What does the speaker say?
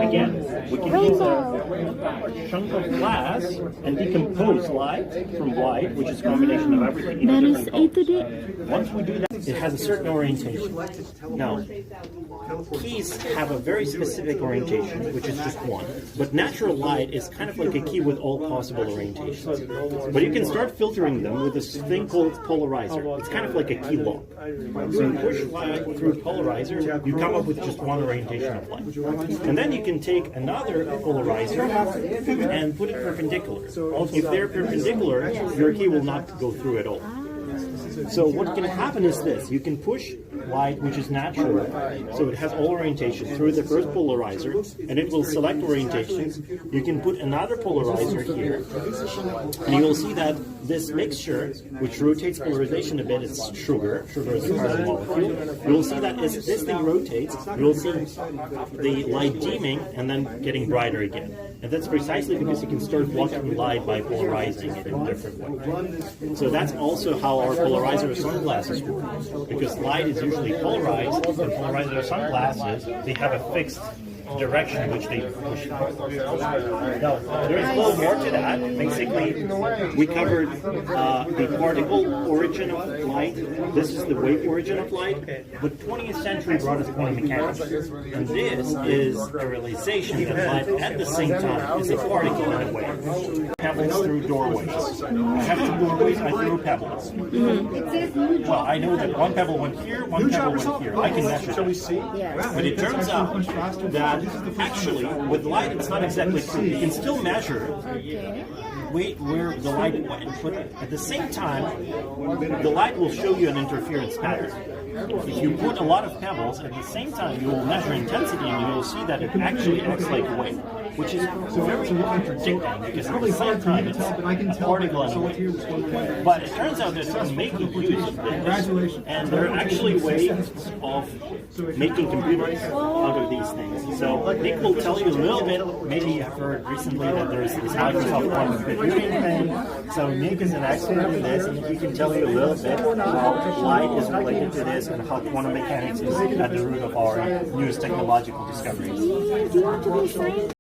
again, we can use a chunk of glass and decompose light from white, which is a combination of everything. Once we do that, it has a certain orientation. Now, keys have a very specific orientation, which is just one. But natural light is kind of like a key with all possible orientations. But you can start filtering them with this thing called polarizer. It's kind of like a key lock. So you push light through a polarizer, you come up with just one orientation of light. And then you can take another polarizer and put it perpendicular. If they're perpendicular, your key will not go through at all. So what can happen is this: you can push light, which is natural, so it has all orientations, through the first polarizer, and it will select orientations. You can put another polarizer here, and you will see that this mixture, which rotates polarization a bit, is sugar. Sugar is a carbon molecule. You will see that as this thing rotates, you will see the light dimming and then getting brighter again. And that's precisely because you can start blocking light by polarizing it in a different way. So that's also how our polarizer sunglasses work, because light is usually polarized, and polarizer sunglasses, they have a fixed direction which they push. Now, there is a little more to that. Basically, we covered the particle origin of light. This is the wave origin of light. But 20th century brought us quantum mechanics. And this is a realization that light at the same time is a particle in a wave. Pebbles through doorways. I have two doorways, I threw pebbles. Well, I know that one pebble went here, one pebble went here. I can measure that. But it turns out that actually, with light, it's not exactly true. You can still measure where the light went, but at the same time, the light will show you an interference pattern. If you put a lot of pebbles, at the same time, you will measure intensity and you will see that it actually acts like a wave, which is very contradicting because at the same time it's a particle and a wave. But it turns out that it's making use of this, and there are actually ways of making computers out of these things. So Nick will tell you a little bit, maybe you've heard recently that there's this Microsoft quantum computing thing. So Nick is an expert in this, and he can tell you a little bit how light is related to this and how quantum mechanics is at the root of our newest technological discoveries.